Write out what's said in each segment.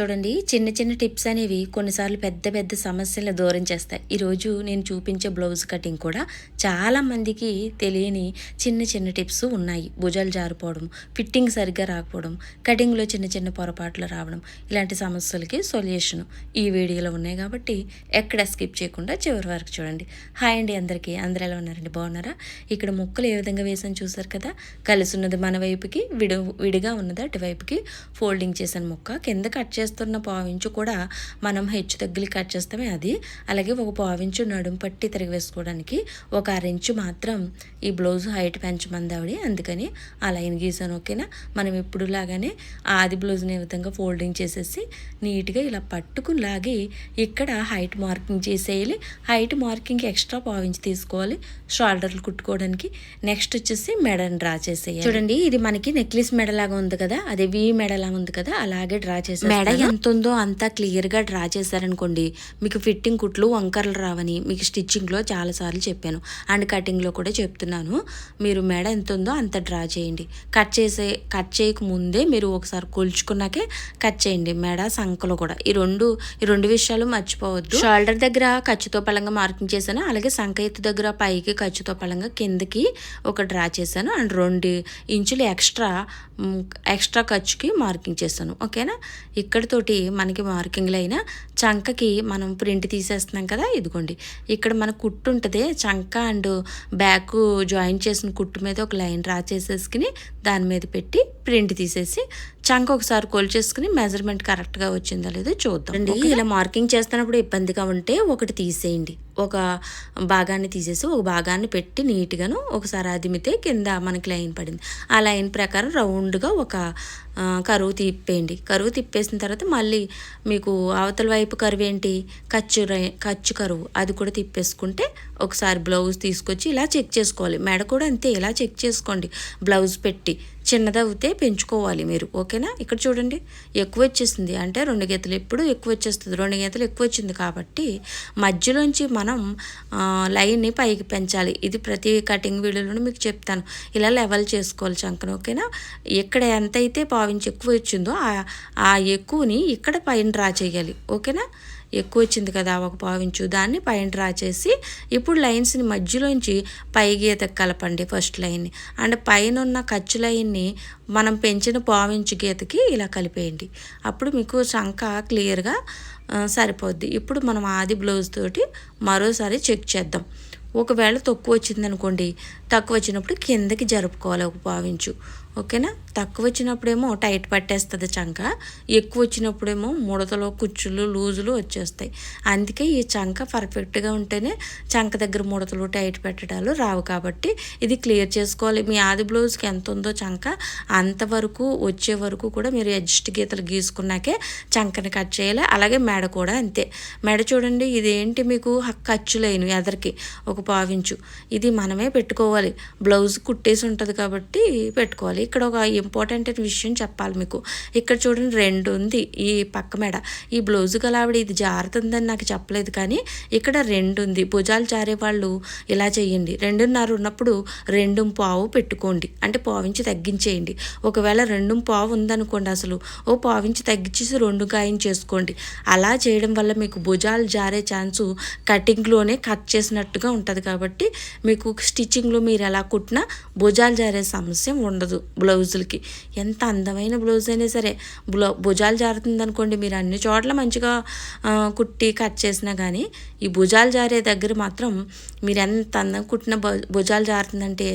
చూడండి, చిన్న చిన్న టిప్స్ అనేవి కొన్నిసార్లు పెద్ద పెద్ద సమస్యలను దూరం చేస్తాయి. ఈరోజు నేను చూపించే బ్లౌజ్ కటింగ్ కూడా చాలామందికి తెలియని చిన్న చిన్న టిప్స్ ఉన్నాయి. భుజాలు జారిపోవడం, ఫిట్టింగ్ సరిగ్గా రాకపోవడం, కటింగ్లో చిన్న చిన్న పొరపాట్లు రావడం, ఇలాంటి సమస్యలకి సొల్యూషన్ ఈ వీడియోలో ఉన్నాయి. కాబట్టి ఎక్కడ స్కిప్ చేయకుండా చివరి వరకు చూడండి. హాయ్ అండి అందరికీ, అందరూ ఎలా ఉన్నారండి? బాగున్నారా? ఇక్కడ ముక్కలు ఏ విధంగా వేసాను చూసారు కదా. కలిసి ఉన్నది మన వైపుకి, విడిగా ఉన్నది అటువైపుకి ఫోల్డింగ్ చేశాను. ముక్క కింద కట్ చేస్తున్న పావించు కూడా మనం హెచ్చు తగ్గులు కట్ చేస్తామే అది. అలాగే ఒక పావించు నడుము పట్టి తిరిగి వేసుకోవడానికి ఒక 6 ఇంచు మాత్రం ఈ బ్లౌజ్ హైట్ పెంచమంది ఆవిడ, అందుకని ఆ లైన్ గీసాను. ఓకేనా? మనం ఇప్పుడు లాగానే ఆది బ్లౌజ్ని ఏ విధంగా ఫోల్డింగ్ చేసేసి నీట్గా ఇలా పట్టుకుని లాగి ఇక్కడ హైట్ మార్కింగ్ చేసేయాలి. హైట్ మార్కింగ్ ఎక్స్ట్రా పావించి తీసుకోవాలి షోల్డర్లు కుట్టుకోవడానికి. నెక్స్ట్ వచ్చేసి మెడని డ్రా చేసేయాలి. చూడండి, ఇది మనకి నెక్లెస్ మెడ లాగా ఉంది కదా, అదే వి మెడలా ఉంది కదా, అలాగే డ్రా చేసే మెడ ఎంత ఉందో అంతా క్లియర్గా డ్రా చేశారనుకోండి, మీకు ఫిట్టింగ్ కుట్లు వంకరలు రావని మీకు స్టిచ్చింగ్లో చాలాసార్లు చెప్పాను అండ్ కటింగ్లో కూడా చెప్తున్నాను. మీరు మెడ ఎంత ఉందో అంత డ్రా చేయండి. కట్ చేయక ముందే మీరు ఒకసారి కొలుచుకున్నాకే కట్ చేయండి. మెడ సంకలో కూడా ఈ రెండు విషయాలు మర్చిపోవద్దు. షోల్డర్ దగ్గర ఖర్చుతో పలంగా మార్కింగ్ చేశాను, అలాగే సంక ఎత్తు దగ్గర పైకి ఖర్చుతో పలంగా కిందకి ఒక డ్రా చేశాను అండ్ 2 ఇంచులు ఎక్స్ట్రా ఖర్చుకి మార్కింగ్ చేశాను. ఓకేనా? ఇక్కడతోటి మనకి మార్కింగ్లు అయినా చంకకి మనం ప్రింట్ తీసేస్తున్నాం కదా. ఇదిగోండి, ఇక్కడ మన కుట్టు ఉంటుంది, చంక అండ్ బ్యాక్ జాయిన్ చేసిన కుట్టు మీద ఒక లైన్ డ్రా చేసేసుకుని దాని మీద పెట్టి ప్రింట్ తీసేసి చంక ఒకసారి కొలిచేసుకుని మెజర్మెంట్ కరెక్ట్గా వచ్చిందా లేదో చూద్దాం. ఇలా మార్కింగ్ చేస్తున్నప్పుడు ఇబ్బందిగా ఉంటే ఒకటి తీసేయండి, ఒక భాగాన్ని తీసేసి ఒక భాగాన్ని పెట్టి నీట్గాను ఒకసారి అదిమితే కింద మనకి లైన్ పడింది. ఆ లైన్ ప్రకారం రౌండ్గా ఒక కరువు తిప్పేయండి. కరువు తిప్పేసిన తర్వాత మళ్ళీ మీకు అవతల వైపు కరువు ఏంటి, ఖర్చు కరువు, అది కూడా తిప్పేసుకుంటే ఒకసారి బ్లౌజ్ తీసుకొచ్చి ఇలా చెక్ చేసుకోవాలి. మెడ కూడా అంతే, ఇలా చెక్ చేసుకోండి. బ్లౌజ్ పెట్టి చిన్నదవుతే పెంచుకోవాలి మీరు. ఓకేనా? ఇక్కడ చూడండి, ఎక్కువ వచ్చేసింది అంటే 2 గీతలు ఎప్పుడు ఎక్కువ వచ్చేస్తుంది. 2 గీతలు ఎక్కువ వచ్చింది కాబట్టి మధ్యలోంచి మనం లైన్ని పైకి పెంచాలి. ఇది ప్రతి కటింగ్ వీడియోలోనూ మీకు చెప్తాను. ఇలా లెవెల్ చేసుకోవాలి చంకను. ఓకేనా? ఇక్కడ ఎంత అయితే పావించి ఎక్కువ వచ్చిందో ఆ ఎక్కువని ఇక్కడ పైన డ్రా చేయాలి. ఓకేనా? ఎక్కువ వచ్చింది కదా ఒక పావించు, దాన్ని పైన డ్రా చేసి ఇప్పుడు లైన్స్ని మధ్యలోంచి పై గీతకు కలపండి ఫస్ట్ లైన్ని. అండ్ పైన ఉన్న ఖర్చు లైన్ని మనం పెంచిన పావించు గీతకి ఇలా కలిపేయండి. అప్పుడు మీకు చంక క్లియర్గా సరిపోద్ది. ఇప్పుడు మనం ఆది బ్లౌజ్ తోటి మరోసారి చెక్ చేద్దాం. ఒకవేళ తక్కువ వచ్చిందనుకోండి, తక్కువ వచ్చినప్పుడు కిందకి జరుపుకోవాలి ఒక పావించు. ఓకేనా? తక్కువ వచ్చినప్పుడేమో టైట్ పట్టేస్తుంది చంక, ఎక్కువ వచ్చినప్పుడేమో ముడతలు కుచ్చులు లూజులు వచ్చేస్తాయి. అందుకే ఈ చంక పర్ఫెక్ట్గా ఉంటేనే చంక దగ్గర ముడతలు టైట్ పెట్టడాలు రావు. కాబట్టి ఇది క్లియర్ చేసుకోవాలి. మీ ఆది బ్లౌజ్కి ఎంత ఉందో చంక అంతవరకు వచ్చే వరకు కూడా మీరు అడ్జస్ట్ గీతలు గీసుకున్నాకే చంకని కట్ చేయాలి. అలాగే మెడ కూడా అంతే. మెడ చూడండి, ఇదేంటి మీకు ఖర్చు లైన్ ఎదరికి ఒక పావించు, ఇది మనమే పెట్టుకోవాలి. బ్లౌజ్ కుట్టేసి ఉంటుంది కాబట్టి పెట్టుకోవాలి. ఇక్కడ ఒక ఇంపార్టెంట్ విషయం చెప్పాలి మీకు. ఇక్కడ చూడండి 2 ఉంది ఈ పక్క మెడ. ఈ బ్లౌజ్ గలావిడ ఇది జారుతుందని నాకు చెప్పలేదు, కానీ ఇక్కడ 2 ఉంది. భుజాలు జారే వాళ్ళు ఇలా చేయండి. 2.5 ఉన్నప్పుడు 2.25 పెట్టుకోండి, అంటే పావించి తగ్గించేయండి. ఒకవేళ 2.25 ఉందనుకోండి, అసలు ఓ పావించి తగ్గించేసి 2 చేసుకోండి. అలా చేయడం వల్ల మీకు భుజాలు జారే ఛాన్సు కటింగ్లోనే కట్ చేసినట్టుగా ఉంటుంది. కాబట్టి మీకు స్టిచ్చింగ్లో మీరు ఎలా కుట్టినా భుజాలు జారే సమస్య ఉండదు. బ్లౌజులకి ఎంత అందమైన బ్లౌజ్ అయినా సరే భుజాలు జారుతుంది అనుకోండి, మీరు అన్ని చోట్ల మంచిగా కుట్టి కట్ చేసినా కానీ ఈ భుజాలు జారే దగ్గర మాత్రం మీరు ఎంత అందంగా కుట్టిన భుజాలు జారుతుందంటే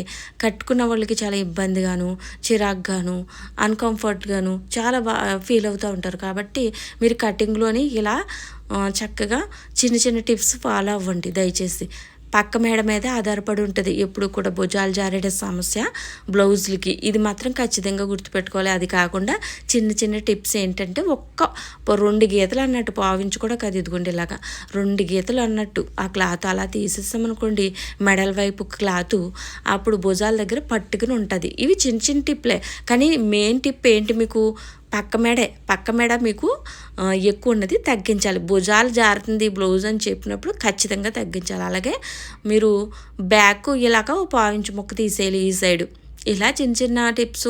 కట్టుకున్న వాళ్ళకి చాలా ఇబ్బందిగాను, చిరాగ్గాను, అన్కంఫర్ట్గాను చాలా ఫీల్ అవుతూ ఉంటారు. కాబట్టి మీరు కటింగ్లోని ఇలా చక్కగా చిన్న చిన్న టిప్స్ ఫాలో అవ్వండి దయచేసి. పక్క మెడ మీద ఆధారపడి ఉంటుంది ఎప్పుడు కూడా భుజాలు జారే సమస్య బ్లౌజులకి. ఇది మాత్రం ఖచ్చితంగా గుర్తుపెట్టుకోవాలి. అది కాకుండా చిన్న చిన్న టిప్స్ ఏంటంటే 2 గీతలు అన్నట్టు పావించి కూడా కాదు, ఇదిగోండి ఇలాగా 2 గీతలు అన్నట్టు ఆ క్లాత్ అలా తీసేసామనుకోండి మెడల వైపు క్లాత్, అప్పుడు భుజాల దగ్గర పట్టుకుని ఉంటుంది. ఇవి చిన్న చిన్న టిప్లే, కానీ మెయిన్ టిప్ ఏంటి మీకు, పక్క మెడ మీకు ఎక్కువ ఉన్నది తగ్గించాలి. భుజాలు జారుతుంది బ్లౌజ్ అని చెప్పినప్పుడు ఖచ్చితంగా తగ్గించాలి. అలాగే మీరు బ్యాక్ ఇలాగ 1 పావించు ముక్క తీసేయాలి ఈ సైడు. ఇలా చిన్న చిన్న టిప్స్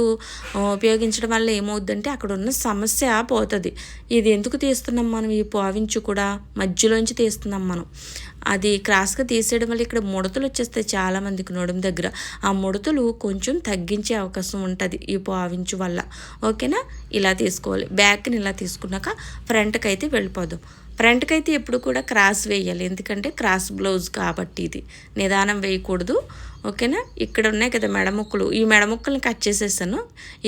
ఉపయోగించడం వల్ల ఏమవుద్దంటే అక్కడ ఉన్న సమస్య పోతుంది. ఇది ఎందుకు తీస్తున్నాం మనం, ఈ పావించు కూడా మధ్యలోంచి తీస్తున్నాం మనం. అది క్రాస్గా తీసేయడం వల్ల ఇక్కడ ముడతలు వచ్చేస్తాయి చాలామందికి నడుము దగ్గర. ఆ ముడతలు కొంచెం తగ్గించే అవకాశం ఉంటుంది ఈ పావించు వల్ల. ఓకేనా, ఇలా తీసుకోవాలి. బ్యాక్ని ఇలా తీసుకున్నాక ఫ్రంట్కి అయితే వెళ్ళిపోదాం. ఫ్రంట్కి అయితే ఎప్పుడు కూడా క్రాస్ వేయాలి, ఎందుకంటే క్రాస్ బ్లౌజ్ కాబట్టి ఇది నిదానం వేయకూడదు. ఓకేనా, ఇక్కడ ఉన్నాయి కదా మెడముక్కలు, ఈ మెడముక్కల్ని కట్ చేసేస్తాను.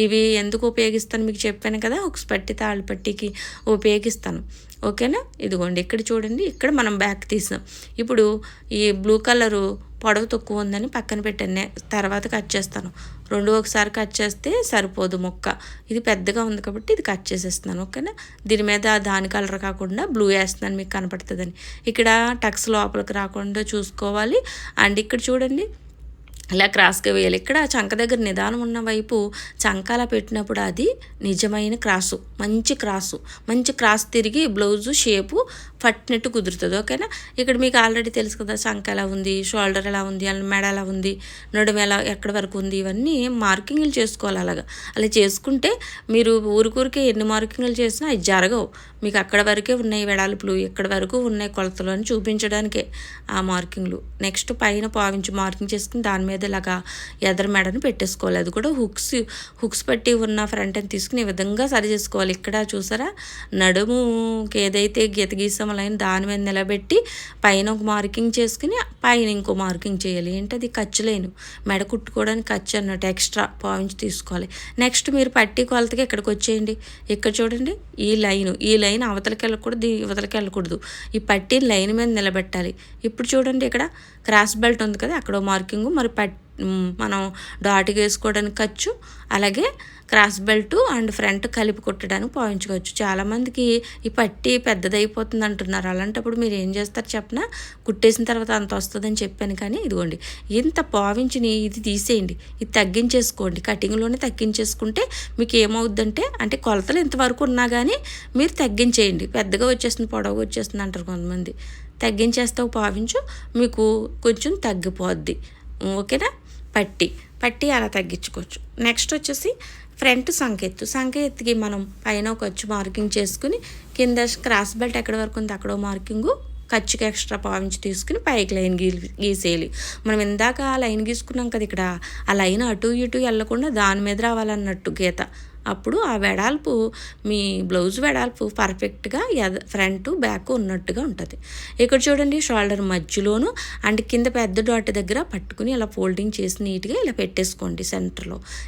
ఇవి ఎందుకు ఉపయోగిస్తాను మీకు చెప్పాను కదా, ఒక పట్టి తాళ్ళు పట్టికి ఉపయోగిస్తాను. ఓకేనా, ఇదిగోండి ఇక్కడ చూడండి, ఇక్కడ మనం బ్యాక్ తీసాం. ఇప్పుడు ఈ బ్లూ కలరు పొడవు తక్కువ ఉందని పక్కన పెట్టాను, తర్వాత కట్ చేస్తాను. రెండు ఒకసారి కట్ చేస్తే సరిపోదు మొక్క, ఇది పెద్దగా ఉంది కాబట్టి ఇది కట్ చేసేస్తున్నాను. ఓకేనా, దీని మీద దాని కలర్ కాకుండా బ్లూ వేస్తున్నాను మీకు కనపడుతుందని. ఇక్కడ టక్స్ లోపలికి రాకుండా చూసుకోవాలి. అండ్ ఇక్కడ చూడండి ఇలా క్రాస్గా వేయాలి. ఇక్కడ చంక దగ్గర నిదానం ఉన్న వైపు చంక అలా పెట్టినప్పుడు అది నిజమైన క్రాసు, మంచి క్రాస్ తిరిగి బ్లౌజు షేపు పట్టినట్టు కుదురుతుంది. ఓకేనా, ఇక్కడ మీకు ఆల్రెడీ తెలుసు కదా, చంక ఎలా ఉంది, షోల్డర్ ఎలా ఉంది, మెడ ఎలా ఉంది, నడుము ఎలా ఎక్కడి వరకు ఉంది, ఇవన్నీ మార్కింగ్లు చేసుకోవాలి. అలా చేసుకుంటే మీరు ఊరికే ఎన్ని మార్కింగ్లు చేసినా అవి జరగవు. మీకు అక్కడ వరకే ఉన్నాయి వెడల్పులు, ఇక్కడ వరకు ఉన్నాయి కొలతలు అని చూపించడానికే ఆ మార్కింగ్లు. నెక్స్ట్ పైన పావించి మార్కింగ్ చేసుకుని దాని మీద ఇలాగా ఎదర మెడను పెట్టేసుకోవాలి. అది కూడా హుక్స్ పట్టి ఉన్న ఫ్రంట్ అని తీసుకుని ఈ విధంగా సరి చేసుకోవాలి. ఇక్కడ చూసారా, నడుముకి ఏదైతే గీత గీసామో లైన్ దాని మీద నిలబెట్టి పైన ఒక మార్కింగ్ చేసుకుని పైన ఇంకో మార్కింగ్ చేయాలి. ఏంటది, ఖర్చు లైను, మెడ కుట్టుకోవడానికి ఖర్చు అన్నట్టు ఎక్స్ట్రా పావించి తీసుకోవాలి. నెక్స్ట్ మీరు పట్టి కొలతకి ఇక్కడికి వచ్చేయండి. ఇక్కడ చూడండి, ఈ లైన్ అవతలకి వెళ్ళకూడదు, యువతలకి వెళ్ళకూడదు. ఈ పట్టి లైన్ మీద నిలబెట్టాలి. ఇప్పుడు చూడండి, ఇక్కడ క్రాస్ బెల్ట్ ఉంది కదా, అక్కడ మార్కింగ్, మరి మనం డాట్కి వేసుకోవడానికి ఖర్చు, అలాగే క్రాస్ బెల్ట్ అండ్ ఫ్రంట్ కలిపి కుట్టడానికి పావించుకోవచ్చు. చాలామందికి ఈ పట్టి పెద్దదైపోతుంది అంటున్నారు. అలాంటప్పుడు మీరు ఏం చేస్తారు చెప్పనా, కుట్టేసిన తర్వాత అంత వస్తుందని చెప్పాను కానీ ఇదిగోండి ఇంత పావించిని ఇది తీసేయండి, ఇది తగ్గించేసుకోండి. కటింగ్లోనే తగ్గించేసుకుంటే మీకు ఏమవుద్దంటే, అంటే కొలతలు ఇంతవరకు ఉన్నా కానీ మీరు తగ్గించేయండి. పెద్దగా వచ్చేస్తుంది, పొడవుగా వచ్చేస్తుంది అంటారు కొంతమంది. తగ్గించేస్తావు పావించు, మీకు కొంచెం తగ్గిపోద్ది. ఓకేనా, పట్టి అలా తగ్గించుకోవచ్చు. నెక్స్ట్ వచ్చేసి ఫ్రంట్ సంకెత్తుకి మనం పైన ఒక ఖర్చు మార్కింగ్ చేసుకుని కింద క్రాస్ బెల్ట్ ఎక్కడి వరకు ఉంది అక్కడో మార్కింగు, ఖర్చుకి ఎక్స్ట్రా పావించి తీసుకుని పైకి లైన్ గీసేయాలి. మనం ఇందాక లైన్ గీసుకున్నాం కదా, ఇక్కడ ఆ లైన్ అటు ఇటు వెళ్ళకుండా దాని మీద రావాలన్నట్టు గీత. అప్పుడు ఆ వెడల్పు, మీ బ్లౌజ్ వెడల్పు పర్ఫెక్ట్గా ఫ్రంట్ బ్యాక్ ఉన్నట్టుగా ఉంటుంది. ఇక్కడ చూడండి, షోల్డర్ మధ్యలోను అండ్ కింద పెద్ద డాట్ దగ్గర పట్టుకుని ఇలా ఫోల్డింగ్ చేసి నీట్గా ఇలా పెట్టేసుకోండి.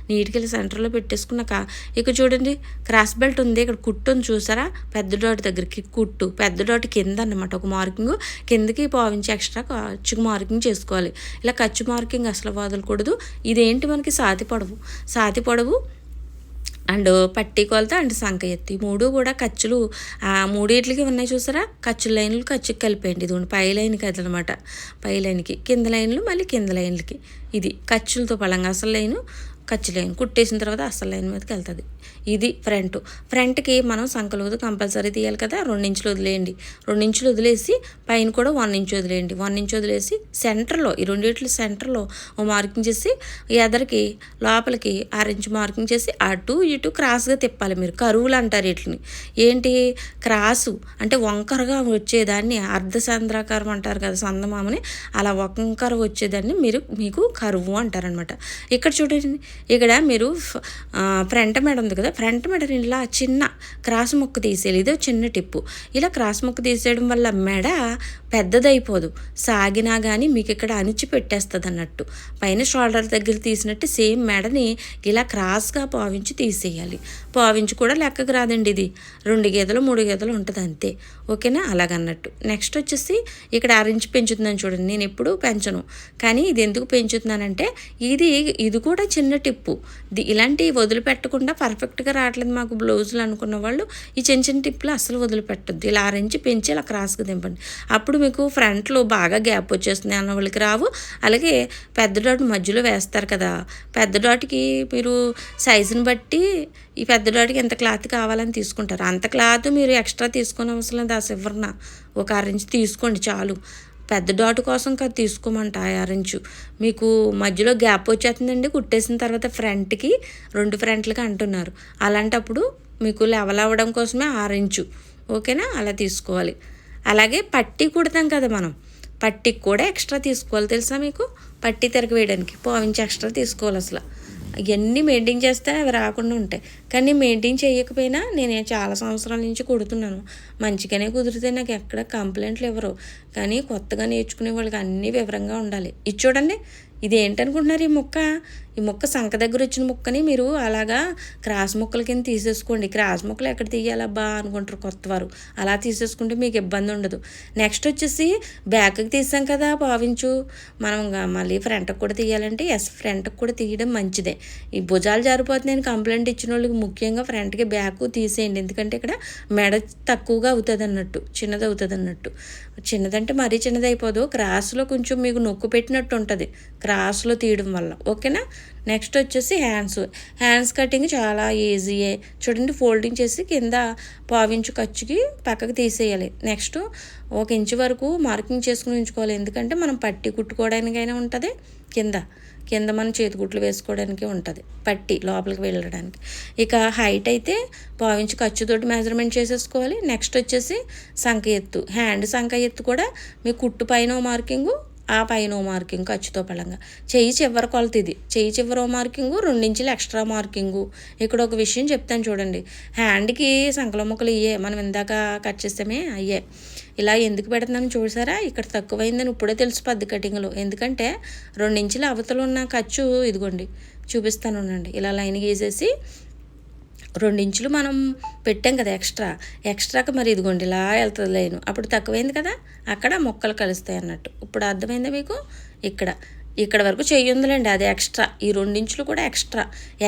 నీట్గా ఇలా సెంటర్లో పెట్టేసుకున్నాక ఇక్కడ చూడండి, క్రాస్ బెల్ట్ ఉంది, ఇక్కడ కుట్టు ఉంది చూసారా, పెద్ద డాట్ దగ్గరికి కుట్టు, పెద్ద డాట్ కింద అన్నమాట ఒక మార్కింగ్, కిందకి పావించి ఎక్స్ట్రా ఖర్చు మార్కింగ్ చేసుకోవాలి. ఇలా ఖర్చు మార్కింగ్ అసలు వదలకూడదు. ఇదేంటి మనకి సాతి పొడవు అండ్ పట్టి కొలత అండ్ సంక ఎత్తి మూడు కూడా ఖర్చులు మూడింటికి ఉన్నాయి చూసారా, ఖర్చు లైన్లు ఖర్చుకి కలిపేయండి. ఇది పై లైన్కి అదనమాట, పై లైన్కి కింద లైన్లు మళ్ళీ కింద లైన్లకి, ఇది ఖర్చులతో పలంగా అసలు లైను ఖర్చు లైన్ కుట్టేసిన తర్వాత అసలు లైన్ మీదకి వెళ్తుంది. ఇది ఫ్రంట్కి మనం సంకలోదు కంపల్సరీ తీయాలి కదా, 2 ఇంచులు వదిలేయండి. 2 ఇంచులు వదిలేసి పైన కూడా 1 ఇంచు వదిలేయండి. 1 ఇంచు వదిలేసి సెంటర్లో, ఈ రెండింటి సెంటర్లో ఓ మార్కింగ్ చేసి ఎదరికి లోపలికి 6 ఇంచు మార్కింగ్ చేసి అటు ఇటు క్రాస్గా తిప్పాలి. మీరు కరువులు అంటారు వీటిని. ఏంటి క్రాసు అంటే వంకరగా వచ్చేదాన్ని అర్ధచంద్రాకారం అంటారు కదా, సందమామని, అలా వంకర వచ్చేదాన్ని మీకు కరువు అంటారనమాట. ఇక్కడ చూడండి, ఇక్కడ మీరు ఫ్రంట్ మెడ ఉంది కదా, ఫ్రంట్ మెడని ఇలా చిన్న క్రాస్ ముక్క తీసేయాలి. ఇదో చిన్న టిప్పు. ఇలా క్రాస్ ముక్క తీసేయడం వల్ల మెడ పెద్దదైపోదు, సాగినా కానీ మీకు ఇక్కడ అణిచి పెట్టేస్తుంది అన్నట్టు. పైన షోల్డర్ దగ్గర తీసినట్టు సేమ్ మెడని ఇలా క్రాస్గా పావించి తీసేయాలి. పావించి కూడా లెక్కకు రాదండి, ఇది 2 గీతలు 3 గీతలు ఉంటుంది అంతే. ఓకేనా, అలాగన్నట్టు. నెక్స్ట్ వచ్చేసి ఇక్కడ 6 ఇంచు పెంచుతున్నాను చూడండి. నేను ఎప్పుడు పెంచను, కానీ ఇది ఎందుకు పెంచుతున్నానంటే ఇది కూడా చిన్న టిప్పు. ఇలాంటివి వదిలిపెట్టకుండా పర్ఫెక్ట్గా రావట్లేదు మాకు బ్లౌజులు అనుకున్న వాళ్ళు ఈ చిన్న టిప్పులు అసలు వదిలిపెట్టద్దు. ఇలా 6 ఇంచు పెంచి ఇలా క్రాస్గా దింపండి. అప్పుడు మీకు ఫ్రంట్లో బాగా గ్యాప్ వచ్చేస్తుంది అన్న వాళ్ళకి రావు. అలాగే పెద్ద డాట్ మధ్యలో వేస్తారు కదా, పెద్ద డాట్కి మీరు సైజుని బట్టి ఈ పెద్ద డాట్కి ఎంత క్లాత్ కావాలని తీసుకుంటారు. అంత క్లాత్ మీరు ఎక్స్ట్రా తీసుకునే అవసరం లేదు. ఆ చివరన ఒక 6 ఇంచు తీసుకోండి చాలు. పెద్ద డాట్ కోసం కాదు తీసుకోమంట 6 ఇంచు. మీకు మధ్యలో గ్యాప్ వచ్చేస్తుందండి కుట్టేసిన తర్వాత ఫ్రంట్కి 2 ఫ్రంట్లకి అంటున్నారు. అలాంటప్పుడు మీకు లెవెల్ అవ్వడం కోసమే 6 ఇంచు. ఓకేనా, అలా తీసుకోవాలి. అలాగే పట్టీ కుడతాం కదా మనం, పట్టీకి కూడా ఎక్స్ట్రా తీసుకోవాలి. తెలుసా మీకు, పట్టీ తిరగవేయడానికి 1/4 ఇంచు ఎక్స్ట్రా తీసుకోవాలి. అసలు ఇవన్నీ మెయింటైన్ చేస్తే అవి రాకుండా ఉంటాయి. కానీ మెయింటైన్ చేయకపోయినా నేను చాలా సంవత్సరాల నుంచి కుడుతున్నాను, మంచిగానే కుదిరితే నాకు ఎక్కడ కంప్లైంట్లు ఇవ్వరు. కానీ కొత్తగా నేర్చుకునే వాళ్ళకి అన్నీ వివరంగా ఉండాలి. ఇది చూడండి, ఇది ఏంటనుకుంటున్నారు? ఈ మొక్క సంక దగ్గర వచ్చిన ముక్కని మీరు అలాగా క్రాస్ ముక్కల కింద తీసేసుకోండి. క్రాస్ ముక్కలు ఎక్కడ తీయాలబ్బా అనుకుంటారు కొత్తవారు. అలా తీసేసుకుంటే మీకు ఇబ్బంది ఉండదు. నెక్స్ట్ వచ్చేసి బ్యాక్కి తీసాం కదా 1/2 ఇంచు, మనం మళ్ళీ ఫ్రంట్కి కూడా తీయాలంటే ఫ్రంట్కి కూడా తీయడం మంచిదే. ఈ భుజాలు జారిపోతున్నాయని కంప్లైంట్ ఇచ్చిన వాళ్ళకి ముఖ్యంగా ఫ్రంట్కి బ్యాక్ తీసేయండి. ఎందుకంటే ఇక్కడ మెడ తక్కువగా అవుతుంది అన్నట్టు, చిన్నది అవుతుంది అన్నట్టు. చిన్నదంటే మరీ చిన్నది అయిపోదు, క్రాస్లో కొంచెం మీకు నొక్కు పెట్టినట్టు ఉంటుంది క్రాస్లో తీయడం వల్ల. ఓకేనా. నెక్స్ట్ వచ్చేసి హ్యాండ్స్ కటింగ్ చాలా ఈజీయే. చూడండి, ఫోల్డింగ్ చేసి కింద 1/4 ఇంచు ఖర్చుకి పక్కకు తీసేయాలి. నెక్స్ట్ 1 ఇంచు వరకు మార్కింగ్ చేసుకుని ఉంచుకోవాలి. ఎందుకంటే మనం పట్టి కుట్టుకోవడానికైనా ఉంటుంది, కింద మనం చేతికుట్లు వేసుకోవడానికి ఉంటుంది, పట్టి లోపలికి వెళ్ళడానికి. ఇక హైట్ అయితే 1/4 ఇంచు ఖర్చుతోటి మెజర్మెంట్ చేసేసుకోవాలి. నెక్స్ట్ వచ్చేసి సంక ఎత్తు, హ్యాండ్ సంక ఎత్తు కూడా మీ కుట్టు పైన మార్కింగు, ఆ పైన మార్కింగ్ ఖర్చుతో పడంగా. చెయ్యి చివరి కొలత ఇది, చెయ్యి చివరి మార్కింగు, 2 ఇంచులు ఎక్స్ట్రా మార్కింగు. ఇక్కడ ఒక విషయం చెప్తాను చూడండి, హ్యాండ్కి సంకల ముక్కలు ఇయ్యే మనం ఇందాక కట్ చేస్తామే అయ్యే. ఇలా ఎందుకు పెడుతున్నాను చూసారా, ఇక్కడ తక్కువైందని ఇప్పుడే తెలిసిపోద్ది కటింగ్లో. ఎందుకంటే 2 ఇంచుల అవతలు ఉన్న ఖర్చు ఇదిగోండి చూపిస్తాను ఉండండి. ఇలా లైన్ గీసేసి 2 ఇంచులు మనం పెట్టాం కదా ఎక్స్ట్రాకి, మరి ఇదిగోండి ఇలా వెళ్తుంది లైన్. అప్పుడు తక్కువైంది కదా, అక్కడ మొక్కలు కలుస్తాయి అన్నట్టు. ఇప్పుడు అర్థమైందా మీకు? ఇక్కడ వరకు చెయ్యి ఉందిలేండి, అది ఎక్స్ట్రా. ఈ 2 ఇంచులు కూడా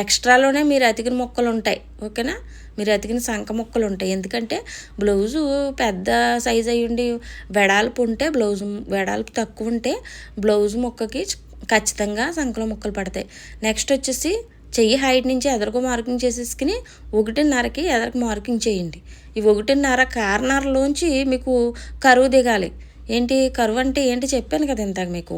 ఎక్స్ట్రాలోనే మీరు అతికిన మొక్కలు ఉంటాయి. ఓకేనా, మీరు అతికిన సంక మొక్కలు ఉంటాయి. ఎందుకంటే బ్లౌజు పెద్ద సైజ్ అయ్యుండి వెడల్పు ఉంటే, బ్లౌజు వెడల్పు తక్కువ ఉంటే బ్లౌజు మొక్కకి ఖచ్చితంగా సంకలో మొక్కలు పడతాయి. నెక్స్ట్ వచ్చేసి చెయ్యి హైట్ నుంచి ఎదరకు మార్కింగ్ చేసేసుకుని 1.5కి ఎదరకు మార్కింగ్ చేయండి. ఈ 1.5 కార్నర్లోంచి మీకు కరువు దిగాలి. ఏంటి కరువు అంటే ఏంటి చెప్పాను కదా ఇంతకు మీకు,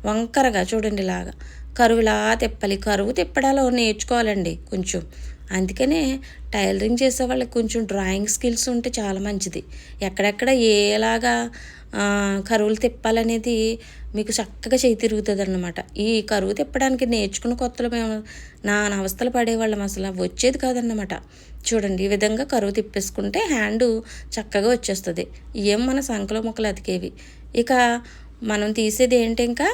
వంకరగా చూడండి, ఇలాగా కరువు ఇలా తిప్పాలి. కరువు తిప్పడాలో నేర్చుకోవాలండి కొంచెం. అందుకనే టైలరింగ్ చేసే వాళ్ళకి కొంచెం డ్రాయింగ్ స్కిల్స్ ఉంటే చాలా మంచిది. ఎక్కడెక్కడ ఏలాగా కరువులు తిప్పాలనేది మీకు చక్కగా చేయి తిరుగుతుంది అన్నమాట. ఈ కరువు తిప్పడానికి నేర్చుకున్న కొత్తలో మేము నా అవస్థలు పడేవాళ్ళం, అసలు వచ్చేది కాదన్నమాట. చూడండి, ఈ విధంగా కరువు తిప్పేసుకుంటే హ్యాండు చక్కగా వచ్చేస్తుంది. ఏం మన సంకలో ముక్కలు అతికేవి. ఇక మనం తీసేది ఏంటి, ఇంకా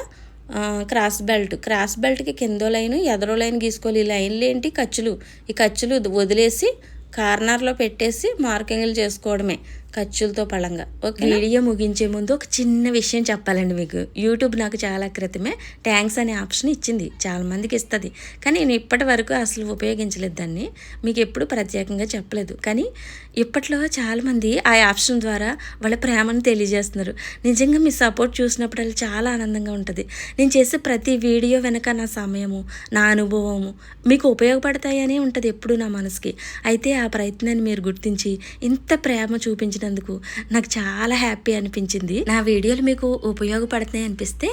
క్రాస్ బెల్ట్కి కిందో లైన్ ఎదరో లైన్ గీసుకోవాలి. ఈ లైన్లు ఏంటి, ఈ ఖర్చులు వదిలేసి కార్నర్లో పెట్టేసి మార్కింగ్లు చేసుకోవడమే ఖర్చులతో పళంగా. ఓకే, వీడియో ముగించే ముందు ఒక చిన్న విషయం చెప్పాలండి మీకు. యూట్యూబ్ నాకు చాలా క్రితమే థ్యాంక్స్ అనే ఆప్షన్ ఇచ్చింది, చాలామందికి ఇస్తుంది. కానీ నేను ఇప్పటి వరకు అసలు ఉపయోగించలేదు దాన్ని, మీకు ఎప్పుడు ప్రత్యేకంగా చెప్పలేదు. కానీ ఇప్పట్లో చాలామంది ఆ ఆప్షన్ ద్వారా వాళ్ళ ప్రేమను తెలియజేస్తున్నారు. నిజంగా మీ సపోర్ట్ చూసినప్పుడు చాలా ఆనందంగా ఉంటుంది. నేను చేసే ప్రతి వీడియో వెనక నా సమయము, నా అనుభవము మీకు ఉపయోగపడతాయని ఉంటుంది ఎప్పుడు నా మనసుకి. అయితే ఆ ప్రయత్నాన్ని మీరు గుర్తించి ఇంత ప్రేమ చూపించినందుకు నాకు చాలా హ్యాపీ అనిపించింది. నా వీడియోలు మీకు ఉపయోగపడతాయి అనిపిస్తే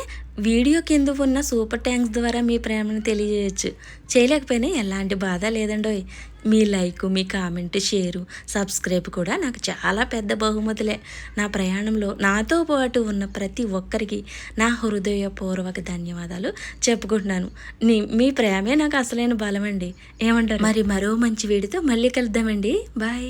వీడియో కింద ఉన్న సూపర్ థ్యాంక్స్ ద్వారా మీ ప్రేమను తెలియజేయచ్చు. చేయలేకపోయినా ఎలాంటి బాధ లేదండోయ్. మీ లైక్, మీ కామెంట్, షేరు, సబ్స్క్రైబ్ కూడా నాకు చాలా పెద్ద బహుమతులే. నా ప్రయాణంలో నాతో పాటు ఉన్న ప్రతి ఒక్కరికి నా హృదయపూర్వక ధన్యవాదాలు చెప్పుకుంటున్నాను. మీ ప్రేమే నాకు అసలైన బలం అండి. ఏమంటారు? మరి మరో మంచి వీడితో మళ్ళీ కలుద్దామండి. బాయ్.